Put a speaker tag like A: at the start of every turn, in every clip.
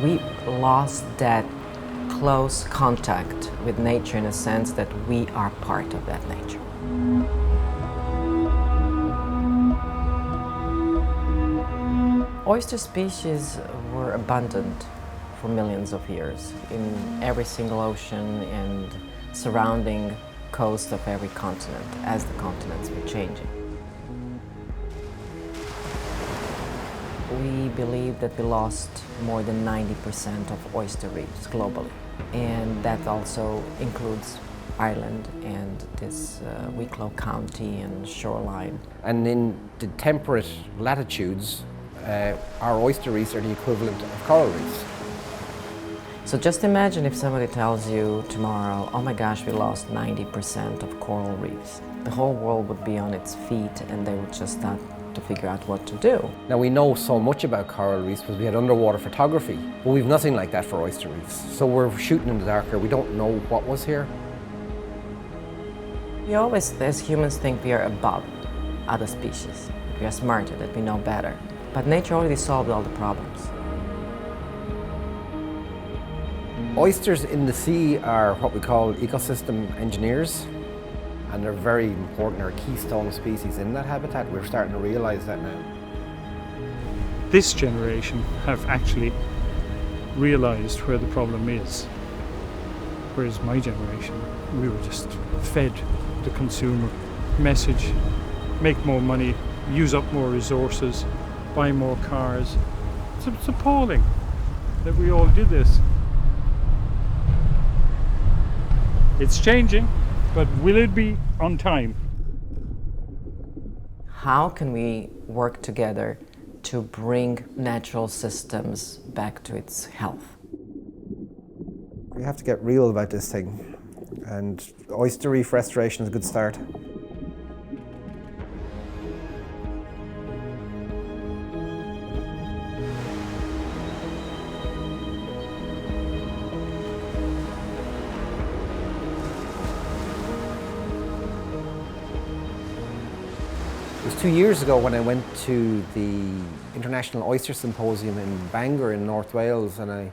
A: We lost that close contact with nature in a sense that we are part of that nature. Oyster species were abundant for millions of years in every single ocean and surrounding coast of every continent as the continents were changing. We believe that we lost more than 90% of oyster reefs globally, and that also includes Ireland and this Wicklow County and shoreline.
B: And in the temperate latitudes, our oyster reefs are the equivalent of coral reefs.
A: So just imagine if somebody tells you tomorrow, oh my gosh, we lost 90% of coral reefs. The whole world would be on its feet and they would just start to figure out what to do.
B: Now we know so much about coral reefs because we had underwater photography, but we've nothing like that for oyster reefs. So we're shooting in the dark here, we don't know what was here.
A: We always, as humans, think we are above other species, that we are smarter, that we know better. But nature already solved all the problems.
B: Oysters in the sea are what we call ecosystem engineers, and they're very important, they're a keystone species in that habitat. We're starting to realise that now.
C: This generation have actually realised where the problem is, whereas my generation, we were just fed the consumer message, make more money, use up more resources, buy more cars. It's appalling that we all did this. It's changing, but will it be on time?
A: How can we work together to bring natural systems back to its health?
B: We have to get real about this thing, and oyster reef restoration is a good start. It was 2 years ago when I went to the International Oyster Symposium in Bangor in North Wales, and I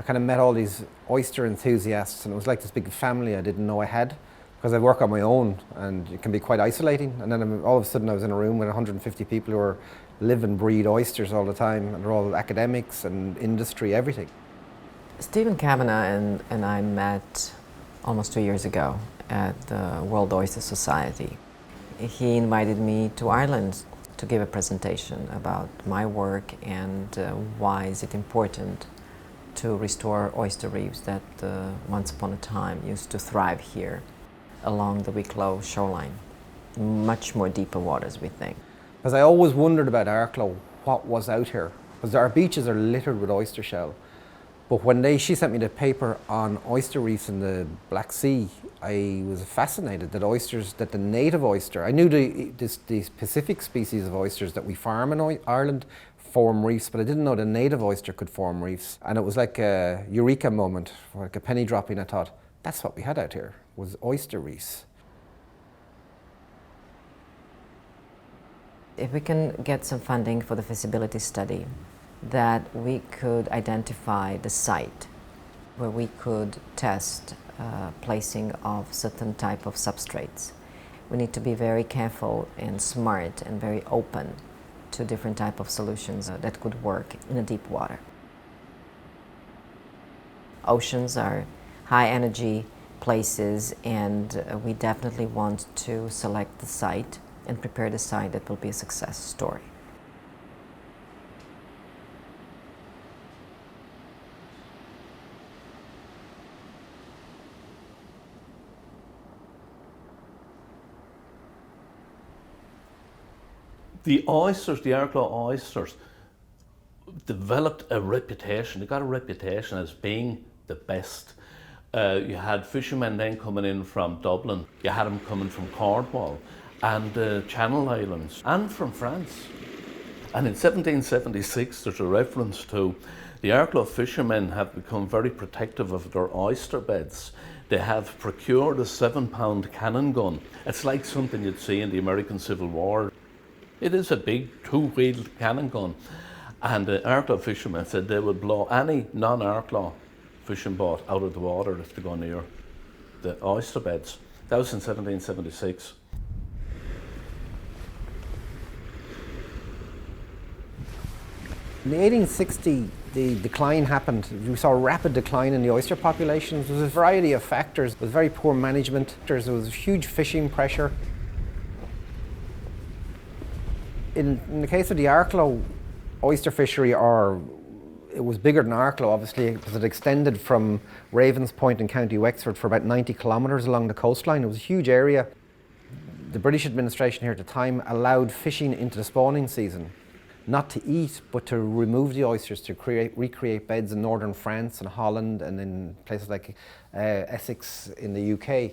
B: kind of met all these oyster enthusiasts, and it was like this big family I didn't know I had, because I work on my own and it can be quite isolating. And then all of a sudden I was in a room with 150 people who are live and breed oysters all the time, and they're all academics and industry, everything.
A: Stephen Kavanagh and I met almost 2 years ago at the World Oyster Society. He invited me to Ireland to give a presentation about my work and why is it important to restore oyster reefs that once upon a time used to thrive here along the Wicklow shoreline. Much more deeper waters, we think.
B: Because I always wondered about Arklow, what was out here. Because our beaches are littered with oyster shell. But when she sent me the paper on oyster reefs in the Black Sea, I was fascinated that the native oyster, I knew the specific species of oysters that we farm in Ireland form reefs, but I didn't know the native oyster could form reefs. And it was like a eureka moment, like a penny dropping. I thought, that's what we had out here, was oyster reefs.
A: If we can get some funding for the feasibility study, that we could identify the site where we could test placing of certain type of substrates. We need to be very careful and smart and very open to different type of solutions that could work in a deep water. Oceans are high energy places, and we definitely want to select the site and prepare the site that will be a success story.
D: The oysters, the Arklow oysters, developed a reputation. They got a reputation as being the best. You had fishermen then coming in from Dublin. You had them coming from Cornwall and the Channel Islands and from France. And in 1776, there's a reference to the Arklow fishermen have become very protective of their oyster beds. They have procured a 7-pound cannon gun. It's like something you'd see in the American Civil War. It is a big 2-wheeled cannon gun, And the Arklow fishermen said they would blow any non-Arklow fishing boat out of the water if they go near the oyster beds. That was in 1776.
B: In the 1860, the decline happened. We saw a rapid decline in the oyster populations. There was a variety of factors. There was very poor management. There was huge fishing pressure. In the case of the Arklow oyster fishery, it was bigger than Arklow, obviously, because it extended from Ravens Point in County Wexford for about 90 kilometres along the coastline. It was a huge area. The British administration here at the time allowed fishing into the spawning season. Not to eat, but to remove the oysters, to recreate beds in northern France and Holland and in places like Essex in the UK.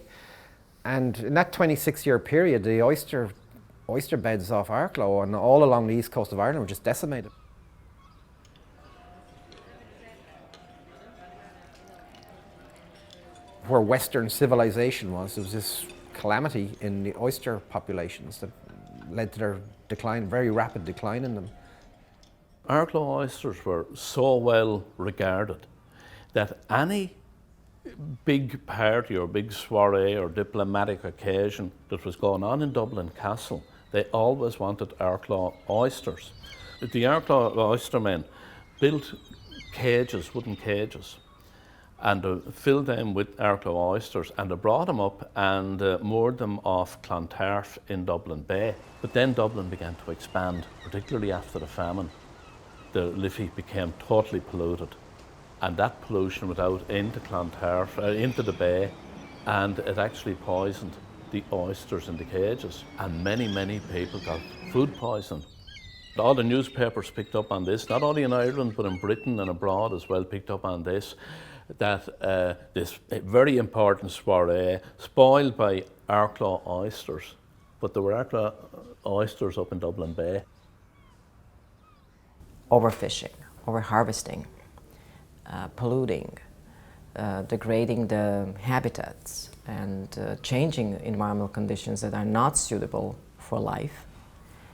B: And in that 26-year period, the oyster beds off Arklow and all along the east coast of Ireland were just decimated. Where Western civilization was, there was this calamity in the oyster populations that led to their decline, very rapid decline in them.
D: Arklow oysters were so well regarded that any big party or big soiree or diplomatic occasion that was going on in Dublin Castle, they always wanted Arklow oysters. The Arklow oystermen built cages, wooden cages, and filled them with Arklow oysters, and they brought them up and moored them off Clontarf in Dublin Bay. But then Dublin began to expand, particularly after the famine. The Liffey became totally polluted, and that pollution went out into Clontarf, into the bay, and it actually poisoned the oysters in the cages, and many people got food poisoning. All the newspapers picked up on this, not only in Ireland but in Britain and abroad as well, picked up on this, that this very important soiree spoiled by Arklow oysters, but there were Arklow oysters up in Dublin Bay.
A: Overfishing, overharvesting, polluting, degrading the habitats, and changing environmental conditions that are not suitable for life.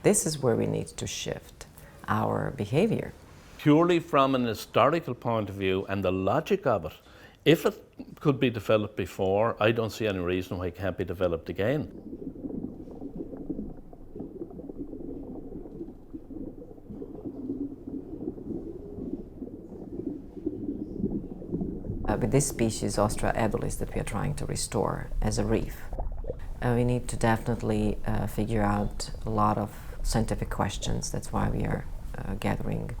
A: This is where we need to shift our behavior.
D: Purely from an historical point of view and the logic of it, if it could be developed before, I don't see any reason why it can't be developed again.
A: With this species, Ostra edulis, that we are trying to restore as a reef, we need to definitely figure out a lot of scientific questions. That's why we are gathering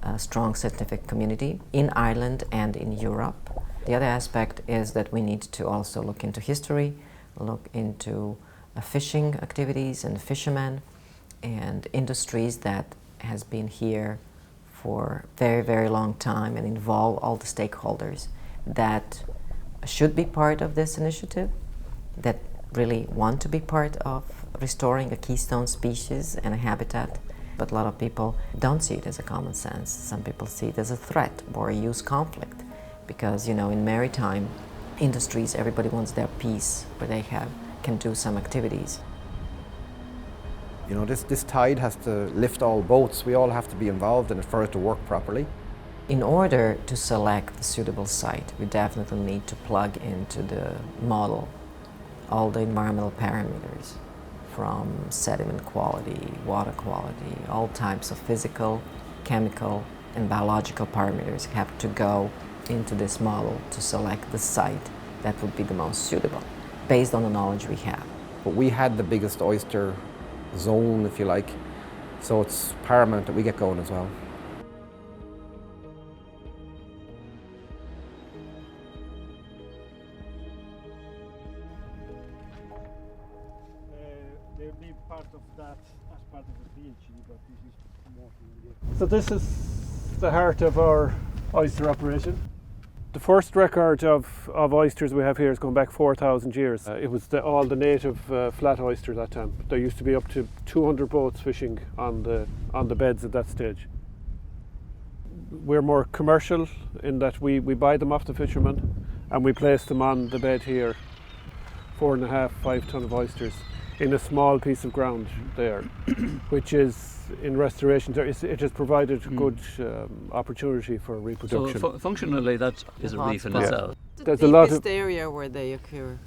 A: a strong scientific community in Ireland and in Europe. The other aspect is that we need to also look into history, look into fishing activities and fishermen and industries that has been here for very long time, and involve all the stakeholders that should be part of this initiative, that really want to be part of restoring a keystone species and a habitat. But a lot of people don't see it as a common sense. Some people see it as a threat or a use conflict, because, you know, in maritime industries, everybody wants their piece where they can do some activities.
B: You know, this tide has to lift all boats. We all have to be involved in it for it to work properly.
A: In order to select the suitable site, we definitely need to plug into the model all the environmental parameters, from sediment quality, water quality, all types of physical, chemical, and biological parameters have to go into this model to select the site that would be the most suitable, based on the knowledge we have.
B: But we had the biggest oyster zone, if you like, so it's paramount that we get going as well.
C: They'll be part of that as part of the PhD, but this is promoting. So this is the heart of our oyster operation. The first record of oysters we have here is going back 4,000 years. It was all the native flat oysters at that time. There used to be up to 200 boats fishing on the beds at that stage. We're more commercial in that we buy them off the fishermen and we place them on the bed here, 4.5–5 ton of oysters.
E: in a small piece of ground there, which is in restoration. It has provided good opportunity for reproduction.
F: So functionally, that is a reef in
A: hotspot.
F: itself.
E: There's a lot of
A: area where they occur.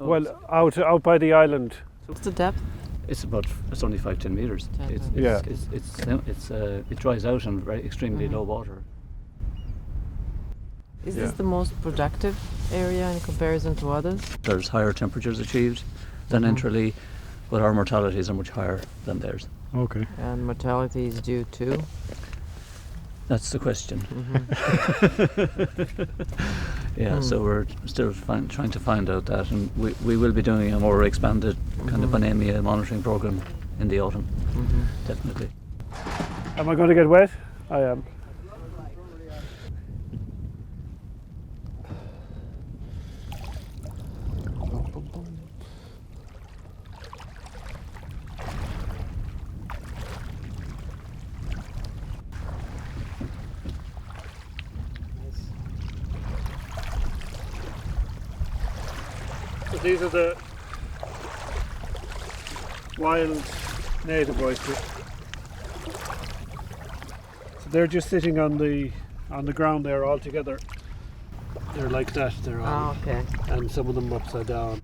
E: out by the island.
A: What's the depth?
F: It's only 5-10 meters.
A: 10
F: It dries out in very extremely low water.
A: Is this the most productive area in comparison to others?
F: There's higher temperatures achieved than Enterley, but our mortalities are much higher than theirs.
C: Okay.
A: And mortality is due to?
F: That's the question. So we're still trying to find out that, and we will be doing a more expanded kind of Bonemia monitoring program in the autumn, definitely.
E: Am I going to get wet? I am. So these are the wild native oysters. So they're just sitting on the ground there all together. They're like that. They're all,
A: okay.
E: and some of them upside down.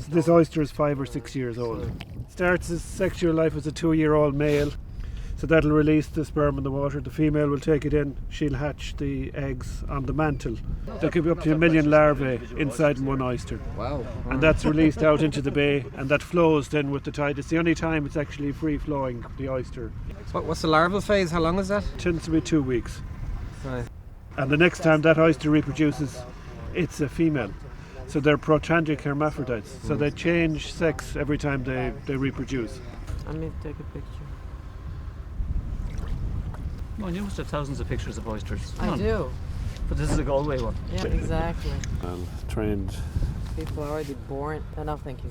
E: This oyster is 5 or 6 years old. Starts his sexual life as a 2-year-old male. So that'll release the sperm in the water. The female will take it in. She'll hatch the eggs on the mantle. There could be up to 1 million larvae inside one oyster.
B: Wow.
E: And that's released out into the bay, and that flows then with the tide. It's the only time it's actually free flowing, the oyster.
B: What's the larval phase? How long is that?
E: It tends to be 2 weeks.
B: Right.
E: And the next time that oyster reproduces, it's a female. So they're protandric hermaphrodites. So they change sex every time they reproduce.
A: Let me take a picture.
F: Well, you must have thousands of pictures of oysters.
A: I do.
F: But this is a Galway one.
A: Yeah, exactly.
E: Well trained.
A: People are already born. No, thank you.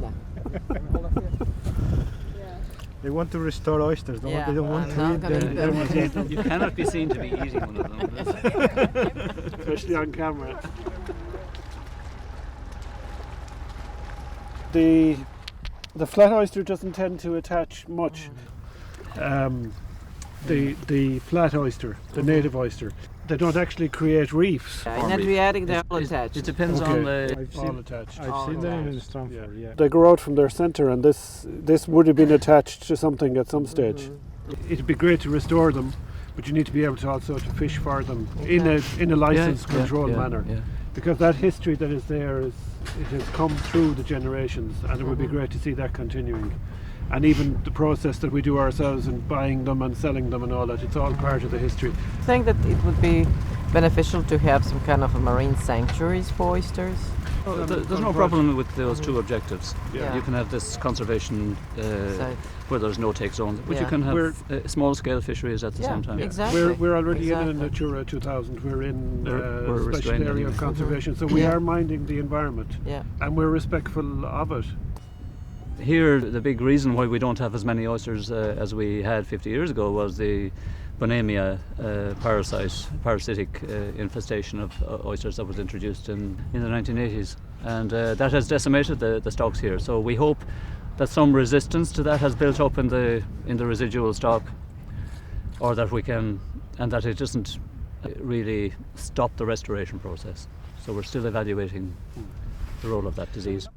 A: No.
C: They want to restore oysters, don't
A: Yeah,
C: they? Don't want
A: I'm
C: to
A: not
C: eat
A: gonna eat them.
F: You cannot be seen to be eating one of them.
E: Especially on camera. The flat oyster doesn't tend to attach much. The flat oyster, the native oyster, they don't actually create reefs.
A: In Adriatic, they're all attached.
F: It depends on the...
E: All attached.
C: I've seen them in
A: attached.
C: Stamford, yeah.
E: They grow out from their centre, and this would have been attached to something at some stage. It'd be great to restore them, but you need to be able to also to fish for them in a licensed, controlled manner.
F: Yeah.
E: Because that history that is there it has come through the generations, and it would be great to see that continuing. And even the process that we do ourselves in buying them and selling them and all that, it's all part of the history.
A: I think that it would be beneficial to have some kind of a marine sanctuaries for oysters.
F: There's no problem with those two objectives.
A: Yeah.
F: You can have this conservation
A: Site.
F: where there's no take zone, but you
A: Yeah.
F: can have small scale fisheries at the same time.
A: Exactly.
E: We're already in
A: Exactly.
E: a Natura 2000. We're in
F: We're
E: special
F: restrained
E: area
F: anyway.
E: of conservation, so we
A: Yeah.
E: are minding the environment,
A: Yeah.
E: and we're respectful of it.
F: Here, the big reason why we don't have as many oysters as we had 50 years ago was the Bonemia parasitic infestation of oysters that was introduced in the 1980s, and that has decimated the stocks here. So we hope that some resistance to that has built up in the residual stock, or that we can, and that it doesn't really stop the restoration process. So we're still evaluating the role of that disease.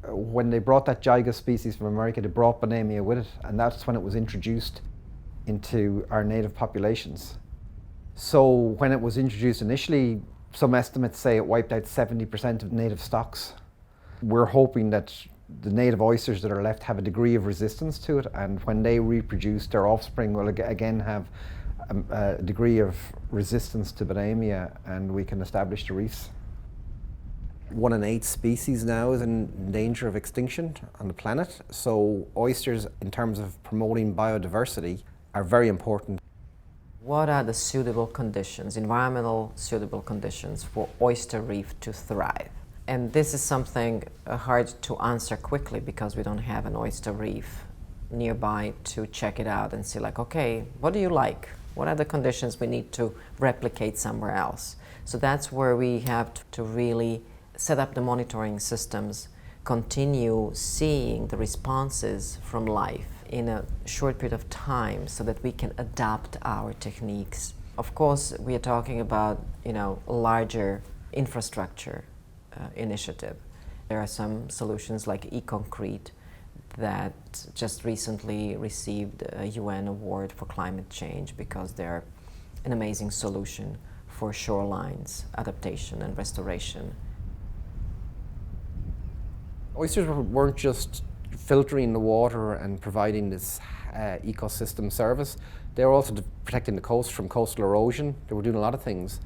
B: When they brought that Giga species from America, they brought Bonemia with it, and that's when it was introduced into our native populations. So when it was introduced initially, some estimates say it wiped out 70% of native stocks. We're hoping that the native oysters that are left have a degree of resistance to it, and when they reproduce, their offspring will again have a degree of resistance to Bonemia, and we can establish the reefs. 1 in 8 species now is in danger of extinction on the planet. So oysters, in terms of promoting biodiversity, are very important.
A: What are the suitable conditions, environmental suitable conditions for oyster reef to thrive? And this is something hard to answer quickly because we don't have an oyster reef nearby to check it out and see like, okay, what do you like? What are the conditions we need to replicate somewhere else? So that's where we have to really set up the monitoring systems, continue seeing the responses from life in a short period of time so that we can adapt our techniques. Of course, we are talking about, a larger infrastructure initiative. There are some solutions like e-concrete that just recently received a UN award for climate change because they're an amazing solution for shorelines adaptation and restoration.
B: Oysters weren't just filtering the water and providing this ecosystem service. They were also protecting the coast from coastal erosion. They were doing a lot of things.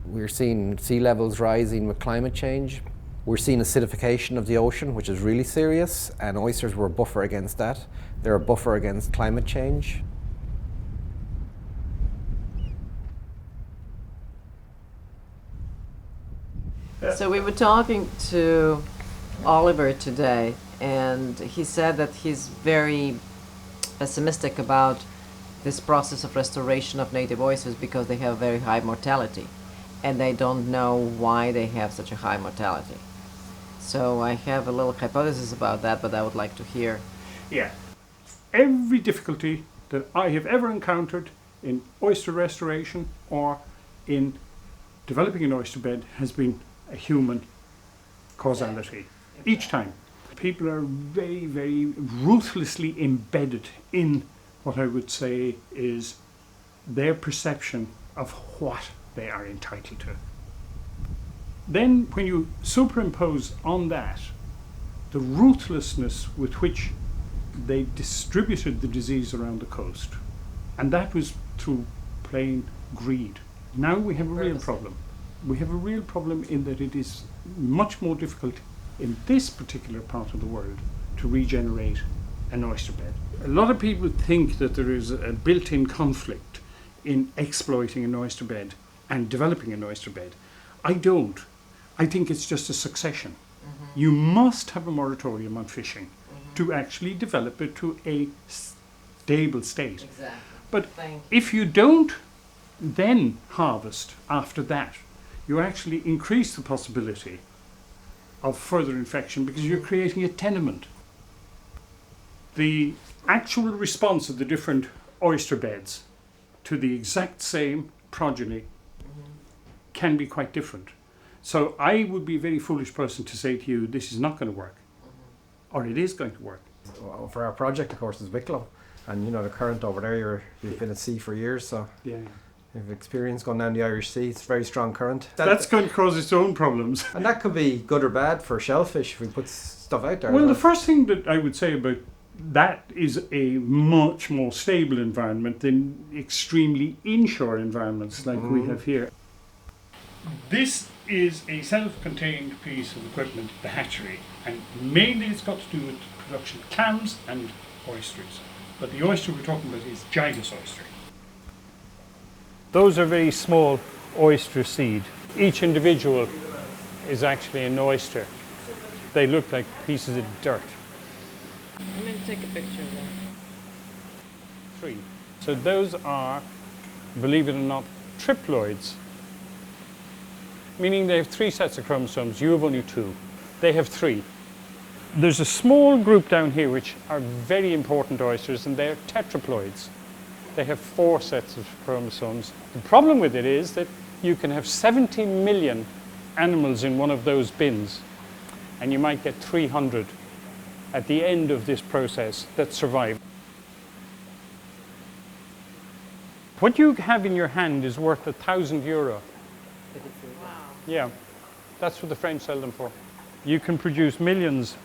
B: We're seeing sea levels rising with climate change. We're seeing acidification of the ocean, which is really serious, and oysters were a buffer against that. They're a buffer against climate change.
A: So we were talking to Oliver today, and he said that he's very pessimistic about this process of restoration of native oysters because they have very high mortality, and they don't know why they have such a high mortality. So I have a little hypothesis about that, but I would like to hear.
C: Yeah. Every difficulty that I have ever encountered in oyster restoration or in developing an oyster bed has been a human causality. Each time. People are very, very ruthlessly embedded in what I would say is their perception of what they are entitled to. Then when you superimpose on that the ruthlessness with which they distributed the disease around the coast, and that was through plain greed. Now we have a real problem. We have a real problem in that it is much more difficult in this particular part of the world to regenerate an oyster bed. A lot of people think that there is a built-in conflict in exploiting an oyster bed and developing an oyster bed. I don't. I think it's just a succession. You must have a moratorium on fishing to actually develop it to a stable state.
A: Exactly.
C: But if you don't then harvest after that, you actually increase the possibility of further infection because you're creating a tenement. The actual response of the different oyster beds to the exact same progeny can be quite different. So I would be a very foolish person to say to you, this is not going to work, or it is going to work.
B: Well, for our project, of course, is Wicklow. And the current over there, you've been at sea for years, so
C: Yeah.
B: you've experience going down the Irish Sea. It's a very strong current.
C: That's going to cause its own problems.
B: And that could be good or bad for shellfish if we put stuff out there.
C: Well, the first thing that I would say about that is a much more stable environment than extremely inshore environments like we have here. This is a self-contained piece of equipment, the hatchery, and mainly it's got to do with production of clams and oysters. But the oyster we're talking about is Gibus oyster. Those are very small oyster seed. Each individual is actually an oyster. They look like pieces of dirt.
A: I'm going to take a picture of that.
C: 3. So those are, believe it or not, triploids. Meaning they have 3 sets of chromosomes, you have only 2. They have 3. There's a small group down here which are very important oysters, and they're tetraploids. They have 4 sets of chromosomes. The problem with it is that you can have 70 million animals in one of those bins, and you might get 300 at the end of this process that survive. What you have in your hand is worth €1,000.
A: Wow.
C: Yeah, that's what the French sell them for. You can produce millions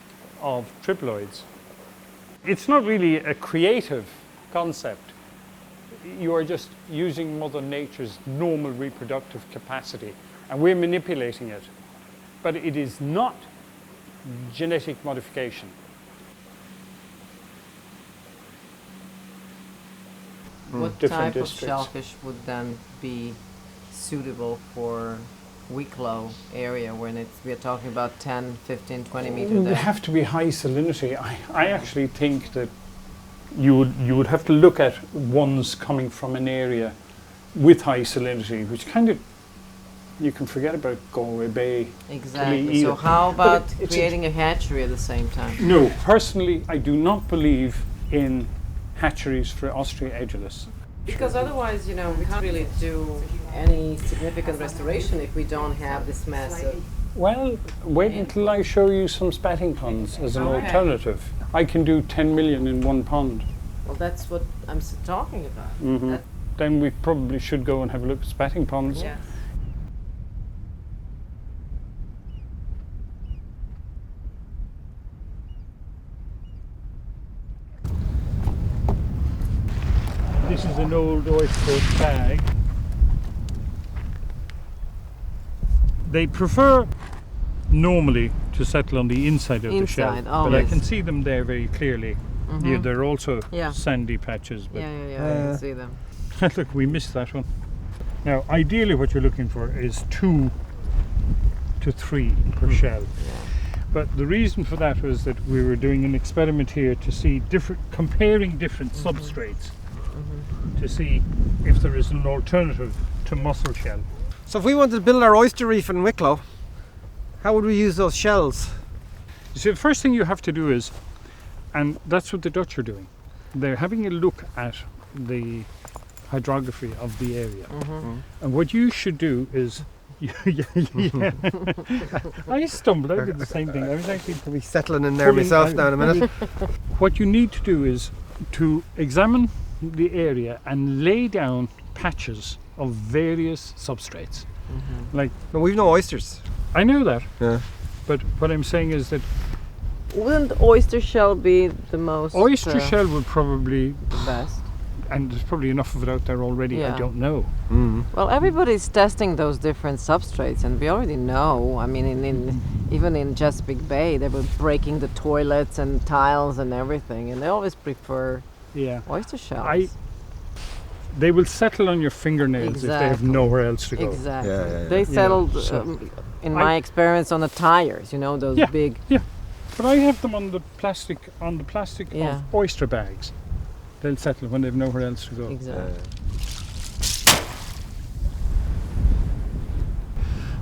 C: of triploids. It's not really a creative concept. You are just using Mother Nature's normal reproductive capacity, and we're manipulating it. But it is not genetic modification.
A: What
C: Different
A: type of
C: districts.
A: shellfish would then be suitable for Wicklow area when we're talking about 10, 15, 20 meter
C: They
A: depth?
C: have to be high salinity. I actually think that you would have to look at ones coming from an area with high salinity, which kind of you can forget about Galway Bay.
A: Exactly.
C: either.
A: So how
C: But
A: about
C: it's
A: creating a hatchery at the same time?
C: No, personally, I do not believe in hatcheries for Austria agilis.
A: Because otherwise, we can't really do any significant restoration if we don't have this massive.
C: Well, wait until I show you some spatting ponds as an
A: Okay.
C: alternative. I can do 10 million in one pond.
A: Well, that's what I'm talking about.
C: Mhm.
A: That-
C: Then we probably should go and have a look at spatting ponds.
A: yes.
C: This is an old oyster bag. They prefer normally to settle on the inside of the shell,
A: Inside,
C: but I
A: always.
C: can see them there very clearly. Yeah, they're also
A: Yeah.
C: sandy patches. But
A: Yeah, I can see them.
C: look, we missed that one. Now, ideally, what you're looking for is 2 to 3 per shell. But the reason for that was that we were doing an experiment here to see comparing different substrates to see if there is an alternative to mussel shell.
B: So if we wanted to build our oyster reef in Wicklow, how would we use those shells?
C: You see, the first thing you have to do is, and that's what the Dutch are doing, they're having a look at the hydrography of the area. And what you should do is, yeah. I stumbled, I did the same thing. I was actually
B: I'll be settling in there
C: pulling
B: myself
C: out-
B: now in a minute.
C: What you need to do is to examine the area and lay down patches of various substrates. Like,
B: No, we've no oysters.
C: I know that,
B: Yeah.
C: but what I'm saying is that
A: Wouldn't oyster shell be the most
C: oyster shell would probably,
A: the best?
C: and there's probably enough of it out there already,
A: Yeah.
C: I don't know.
A: Well, everybody's testing those different substrates, and we already know. I mean, even in Chesapeake Bay, they were breaking the toilets and tiles and everything, and they always prefer
C: Yeah.
A: oyster shells.
C: They will settle on your fingernails if they have
A: Exactly.
C: nowhere else to go.
A: Exactly.
B: Yeah, yeah, yeah.
A: They settled,
C: so
A: in
C: I-
A: my experience, on the tires. Those
C: Yeah.
A: big.
C: But I have them on the plastic
A: Yeah.
C: of oyster bags. They'll settle when they've nowhere else to go.
A: Exactly.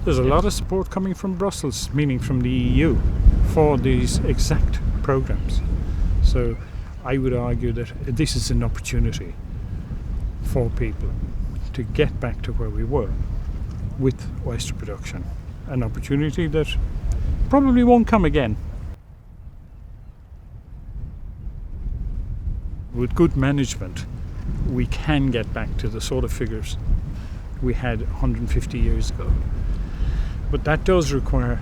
C: There's a lot of support coming from Brussels, meaning from the EU, for these exact programs. So I would argue that this is an opportunity for people to get back to where we were with oyster production. An opportunity that probably won't come again. With good management, we can get back to the sort of figures we had 150 years ago. But that does require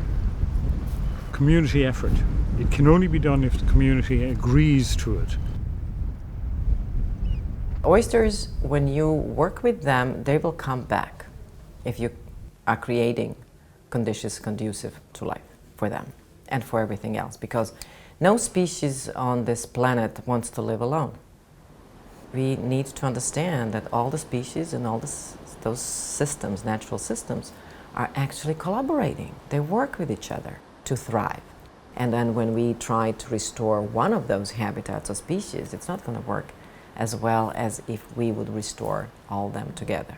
C: community effort. It can only be done if the community agrees to it.
A: Oysters, when you work with them, they will come back if you are creating conditions conducive to life for them and for everything else, because no species on this planet wants to live alone. We need to understand that all the species and all those systems, natural systems, are actually collaborating. They work with each other to thrive. And then when we try to restore one of those habitats or species, it's not going to work as well as if we would restore all of them together.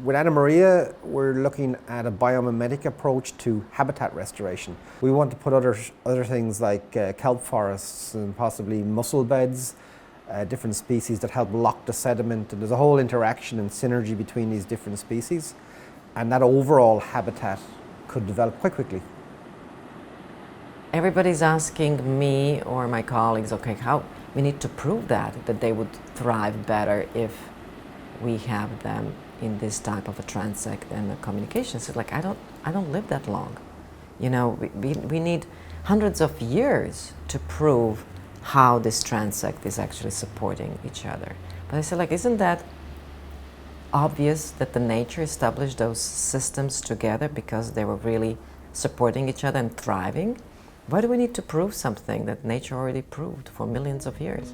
B: With Anna Maria, we're looking at a biomimetic approach to habitat restoration. We want to put other things like kelp forests and possibly mussel beds, different species that help lock the sediment. And there's a whole interaction and synergy between these different species. And that overall habitat could develop quite quickly.
A: Everybody's asking me or my colleagues, okay, how we need to prove that they would thrive better if we have them in this type of a transect and a communication. So like, I don't live that long. We need hundreds of years to prove how this transect is actually supporting each other. But I said, like, isn't that obvious that the nature established those systems together because they were really supporting each other and thriving? Why do we need to prove something that nature already proved for millions of years?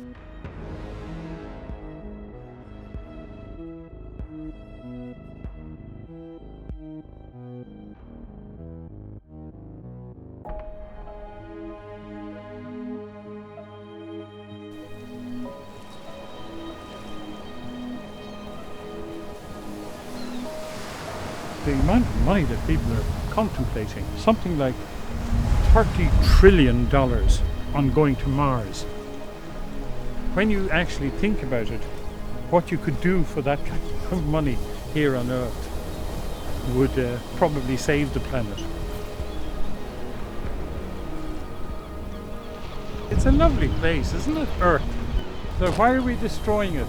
C: the amount of money that people are contemplating, something like $30 trillion on going to Mars. When you actually think about it, what you could do for that kind of money here on Earth would probably save the planet. It's a lovely place, isn't it, Earth? So why are we destroying it?